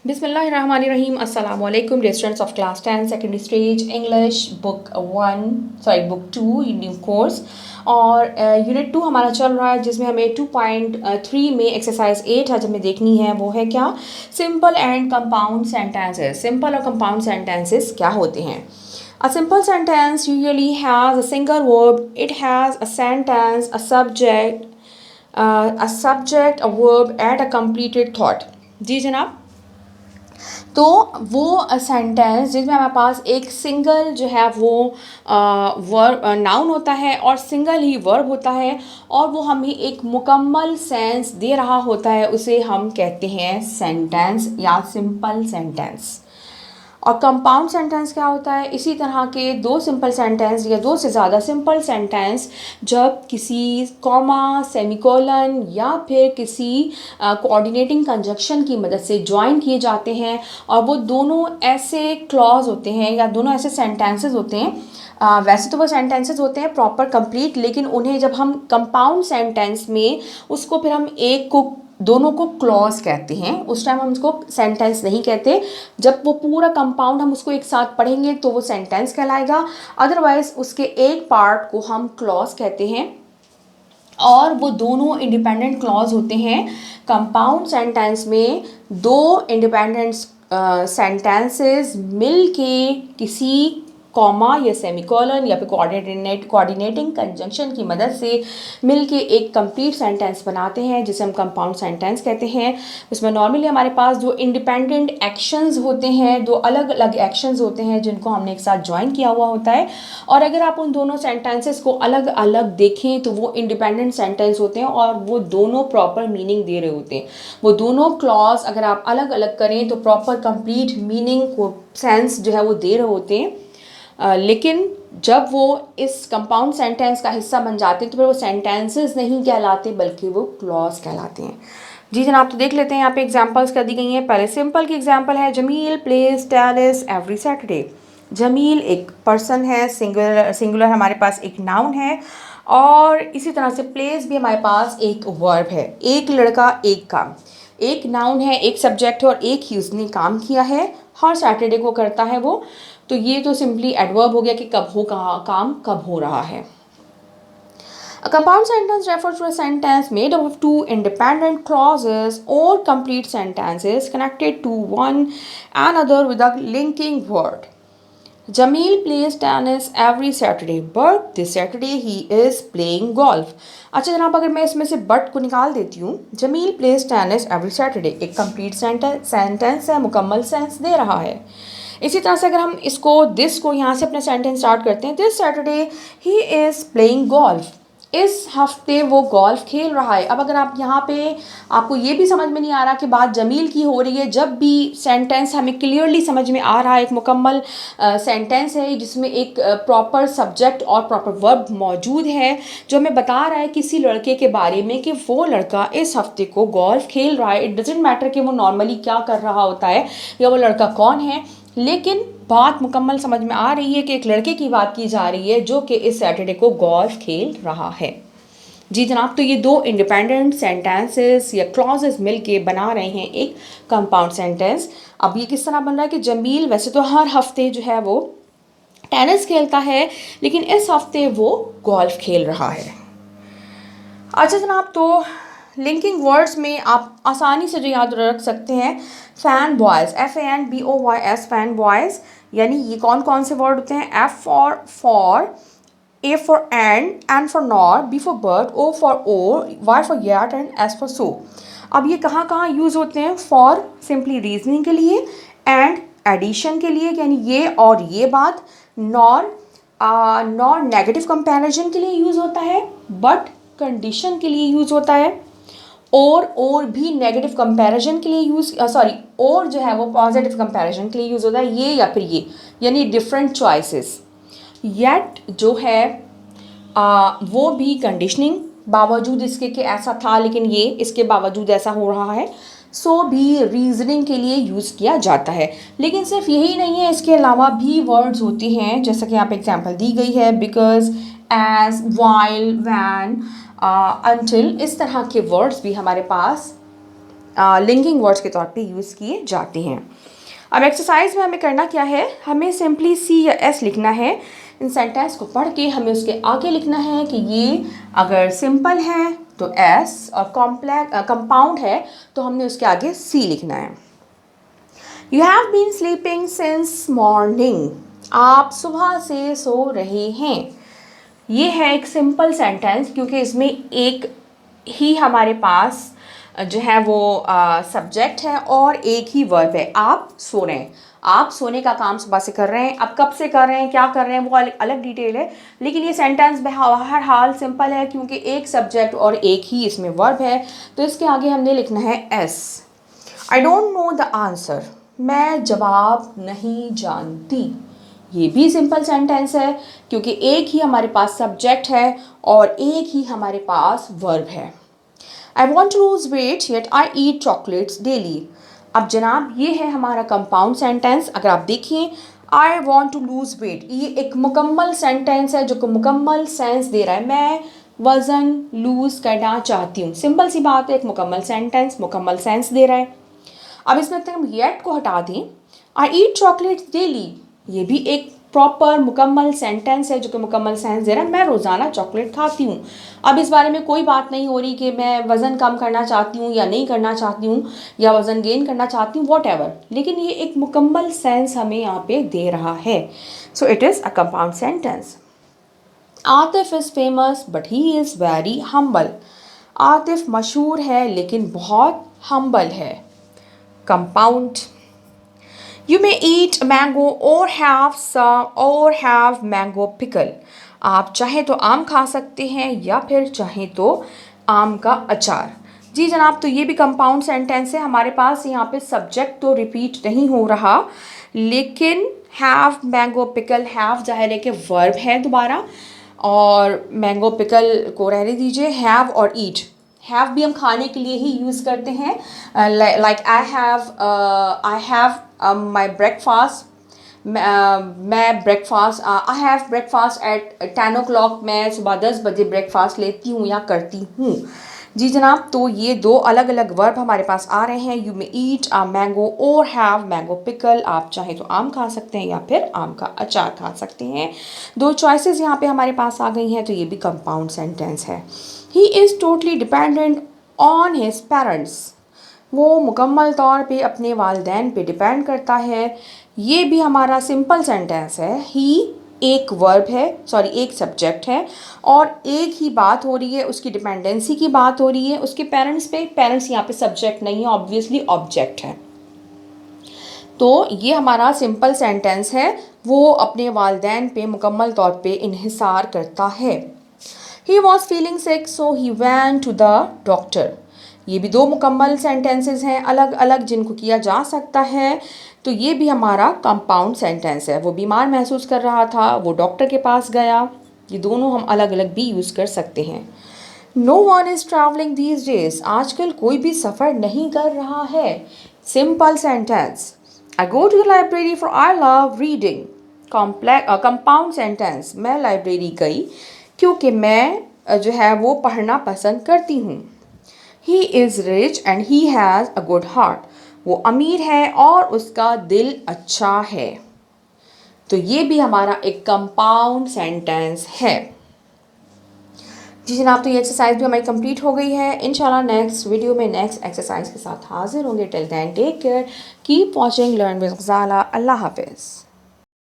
बिस्मिल्लाहिर्रहमानिर्रहीम अस्सलाम वालेकुम students of class 10 secondary stage English book 2 new course और यूनिट 2 हमारा चल रहा है जिसमें हमें 2.3 में एक्सरसाइज 8 आज हमें देखनी है। वो है क्या? Simple and compound sentences. Simple और कंपाउंड सेंटेंसेस क्या होते हैं? A simple sentence usually has a single verb. It has a sentence, a verb, and a completed thought. जी जनाब। तो वो सेंटेंस जिसमें हमारे पास एक सिंगल जो है वो वर्ब नाउन होता है और सिंगल ही वर्ब होता है और वो हमें एक मुकम्मल सेंस दे रहा होता है, उसे हम कहते हैं सेंटेंस या सिंपल सेंटेंस। और कंपाउंड सेंटेंस क्या होता है? इसी तरह के दो सिंपल सेंटेंस या दो से ज़्यादा सिंपल सेंटेंस जब किसी कॉमा, सेमीकोलन या फिर किसी कोऑर्डिनेटिंग कंजक्शन की मदद से ज्वाइन किए जाते हैं और वो दोनों ऐसे क्लॉज होते हैं या दोनों ऐसे सेंटेंसेस होते हैं। वैसे तो वो सेंटेंसेस होते हैं प्रॉपर कंप्लीट, लेकिन उन्हें जब हम कंपाउंड सेंटेंस में उसको फिर हम एक को दोनों को क्लॉज कहते हैं, उस टाइम हम उसको सेंटेंस नहीं कहते। जब वो पूरा कंपाउंड हम उसको एक साथ पढ़ेंगे तो वो सेंटेंस कहलाएगा, अदरवाइज उसके एक पार्ट को हम क्लॉज कहते हैं और वो दोनों इंडिपेंडेंट क्लॉज होते हैं। कंपाउंड सेंटेंस में दो इंडिपेंडेंट सेंटेंसेस मिल के किसी कॉमा या सेमीकोलन या फिर कोऑर्डिनेटिंग कंजंक्शन की मदद से मिलके एक कंप्लीट सेंटेंस बनाते हैं जिसे हम कंपाउंड सेंटेंस कहते हैं। इसमें नॉर्मली हमारे पास जो इंडिपेंडेंट एक्शंस होते हैं, दो अलग अलग एक्शंस होते हैं जिनको हमने एक साथ ज्वाइन किया हुआ होता है, और अगर आप उन दोनों सेंटेंसेस को अलग अलग देखें तो वो इंडिपेंडेंट सेंटेंस होते हैं और वो दोनों प्रॉपर मीनिंग दे रहे होते हैं। वो दोनों क्लॉज अगर आप अलग अलग करें तो प्रॉपर कंप्लीट मीनिंग को सेंस जो है वो दे रहे होते हैं। लेकिन जब वो इस कंपाउंड सेंटेंस का हिस्सा बन जाते हैं तो फिर वो सेंटेंसेस नहीं कहलाते बल्कि वो क्लॉज कहलाते हैं। जी जनाब, तो देख लेते हैं यहाँ पे एग्जांपल्स क्या दी गई हैं। पहले सिंपल की एग्जांपल है, Jamil plays tennis every Saturday. Jamil एक पर्सन है, सिंगुलर हमारे पास एक नाउन है और इसी तरह से प्लेस भी हमारे पास एक वर्ब है। एक लड़का एक काम, एक नाउन है, एक सब्जेक्ट है और एक ही उसने काम किया है, हर सैटरडे को करता है वो। तो ये तो सिंपली एडवर्ब हो गया कि कब हो काम कब हो रहा है। A compound sentence refers to a sentence made up of two independent clauses or complete sentences connected to one another with a linking word. Jamil plays tennis every Saturday, but this Saturday he is playing golf. अच्छा जनाब, अगर मैं इसमें से but को निकाल देती हूँ, Jamil plays tennis every Saturday एक कंप्लीट सेंटेंस है, मुकम्मल सेंस दे रहा है। इसी तरह से अगर हम इसको दिस को यहाँ से अपने सेंटेंस स्टार्ट करते हैं, this Saturday he is playing golf, इस हफ्ते वो गोल्फ खेल रहा है। अब अगर आप यहाँ पे आपको ये भी समझ में नहीं आ रहा कि बात जमील की हो रही है, जब भी सेंटेंस हमें क्लियरली समझ में आ रहा है, एक मुकम्मल सेंटेंस है जिसमें एक प्रॉपर सब्जेक्ट और प्रॉपर वर्ब मौजूद है जो हमें बता रहा है किसी लड़के के बारे में कि वो लड़का इस हफ्ते को गोल्फ खेल रहा है। इट डजेंट मैटर कि वो नॉर्मली क्या कर रहा होता है या वो लड़का कौन है, लेकिन बात मुकम्मल समझ में आ रही है कि एक लड़के की बात की जा रही है जो कि इस सैटरडे को गोल्फ खेल रहा है। जी जनाब, तो ये दो इंडिपेंडेंट सेंटेंसेस या क्लॉजेस मिलके बना रहे हैं एक कंपाउंड सेंटेंस। अब ये किस तरह बन रहा है कि जमील वैसे तो हर हफ्ते जो है वो टेनिस खेलता है, लेकिन इस हफ्ते वो गोल्फ खेल रहा है। अच्छा जनाब, तो लिंकिंग वर्ड्स में आप आसानी से जो याद रख सकते हैं, fan boys, FANBOYS, fan boys, यानी ये कौन कौन से वर्ड होते हैं? F for, A for N for nor, B for bird, O for or, Y for yet and S for so. अब ये कहाँ कहाँ यूज़ होते हैं? फॉर सिंपली रीजनिंग के लिए, एंड एडिशन के लिए यानी ये और ये बात, नॉर नेगेटिव कंपैरिजन के लिए यूज़ होता है, बट कंडीशन के लिए यूज़ होता है, और भी नेगेटिव कंपैरिजन के लिए और जो है वो पॉजिटिव कंपैरिजन के लिए यूज़ होता है, ये या फिर ये, यानी डिफरेंट चॉइसेस। येट जो है वो भी कंडीशनिंग, बावजूद इसके कि ऐसा था लेकिन ये इसके बावजूद ऐसा हो रहा है, सो भी रीजनिंग के लिए यूज़ किया जाता है। लेकिन सिर्फ यही नहीं है, इसके अलावा भी वर्ड्स होती हैं, जैसा कि यहाँ पे एग्जांपल दी गई है, because, as, while, when, until, इस तरह के वर्ड्स भी हमारे पास लिंकिंग वर्ड्स के तौर पे यूज़ किए जाते हैं। अब एक्सरसाइज में हमें करना क्या है, हमें सिंपली सी या एस लिखना है। इन सेंटेंस को पढ़ के हमें उसके आगे लिखना है कि ये अगर सिंपल है तो एस और कंपाउंड है तो हमने उसके आगे सी लिखना है। You have been sleeping since morning, आप सुबह से सो रहे हैं। ये है एक सिंपल सेंटेंस क्योंकि इसमें एक ही हमारे पास जो है वो सब्जेक्ट है और एक ही वर्ब है, आप सो रहे हैं। आप सोने का काम सुबह से कर रहे हैं, अब कब से कर रहे हैं, क्या कर रहे हैं, वो अलग डिटेल है, लेकिन ये सेंटेंस हर हाल सिंपल है क्योंकि एक सब्जेक्ट और एक ही इसमें वर्ब है। तो इसके आगे हमने लिखना है S. I don't know the answer, मैं जवाब नहीं जानती। ये भी सिंपल सेंटेंस है क्योंकि एक ही हमारे पास सब्जेक्ट है और एक ही हमारे पास वर्ब है। I want to lose weight yet I eat chocolates daily। अब जनाब ये है हमारा कंपाउंड सेंटेंस। अगर आप देखिए I want to lose weight, ये एक मुकम्मल सेंटेंस है जो मुकम्मल सेंस दे रहा है, मैं वज़न लूज़ करना चाहती हूँ। सिंपल सी बात है, एक मुकम्मल सेंटेंस मुकम्मल सेंस दे रहा है। अब इसमें तक हम येट को हटा दें, I eat chocolates daily, ये भी एक प्रॉपर मुकम्मल सेंटेंस है जो कि मुकम्मल सेंस दे रहा है, मैं रोज़ाना चॉकलेट खाती हूँ। अब इस बारे में कोई बात नहीं हो रही कि मैं वज़न कम करना चाहती हूँ या नहीं करना चाहती हूँ या वज़न गेन करना चाहती हूँ, वॉट एवर, लेकिन ये एक मुकम्मल सेंस हमें यहाँ पे दे रहा है। So it is a compound sentence. Atif is famous but he is very humble. Atif मशहूर है लेकिन बहुत हम्बल है, compound. You may eat mango or have mango pickle। आप चाहे तो आम खा सकते हैं या फिर चाहे तो आम का अचार। जी जनाब, तो ये भी कंपाउंड सेंटेंस है। हमारे पास यहाँ पे सब्जेक्ट तो रिपीट नहीं हो रहा, लेकिन हैव मैंगो पिकल, हैव जाहिर है कि वर्ब है दोबारा, और मैंगो पिकल को रहने दीजिए। हैव और ईट, हैव भी हम खाने के लिए ही यूज़ करते हैं, like I have my breakfast, मैं breakfast, I have breakfast at 10 o'clock, मैं सुबह 10 बजे ब्रेकफास्ट लेती हूँ या करती हूँ। जी जनाब, तो ये दो अलग अलग वर्ब हमारे पास आ रहे हैं। You may eat a mango और हैव मैंगो पिकल, आप चाहे तो आम खा सकते हैं या फिर आम का अचार खा सकते हैं। दो चॉइसेस यहाँ पे हमारे पास आ गई हैं, तो ये भी कंपाउंड सेंटेंस है। He is totally dependent on his parents, वो मुकम्मल तौर पे अपने वालिदैन पे डिपेंड करता है। ये भी हमारा सिंपल सेंटेंस है। ही एक वर्ब है, सॉरी एक सब्जेक्ट है, और एक ही बात हो रही है, उसकी डिपेंडेंसी की बात हो रही है उसके पेरेंट्स पे। पेरेंट्स यहाँ पे सब्जेक्ट नहीं है, ऑब्वियसली ऑब्जेक्ट है। तो ये हमारा सिंपल सेंटेंस है, वो अपने वालिदैन पे मुकम्मल तौर पे इन्हिसार करता है। He was feeling sick so he went to the doctor। ये भी दो मुकम्मल सेंटेंसेस हैं अलग अलग जिनको किया जा सकता है। तो ये भी हमारा कंपाउंड सेंटेंस है। वो बीमार महसूस कर रहा था, वो डॉक्टर के पास गया। ये दोनों हम अलग अलग भी यूज़ कर सकते हैं। No one is travelling these days, आजकल कोई भी सफ़र नहीं कर रहा है, simple sentence. I go to the library for I love reading, compound sentence. मैं लाइब्रेरी गई क्योंकि मैं जो है वो पढ़ना पसंद करती हूँ। He is rich and he has a good heart, वो अमीर है और उसका दिल अच्छा है। तो ये भी हमारा एक कंपाउंड सेंटेंस है। जी जनाब, तो ये एक्सरसाइज भी हमारी कंप्लीट हो गई है। इंशाल्लाह नेक्स्ट वीडियो में नेक्स्ट एक्सरसाइज के साथ हाजिर होंगे। Till then take care, keep watching learn with Ghazala. अल्लाह हाफ़िज़।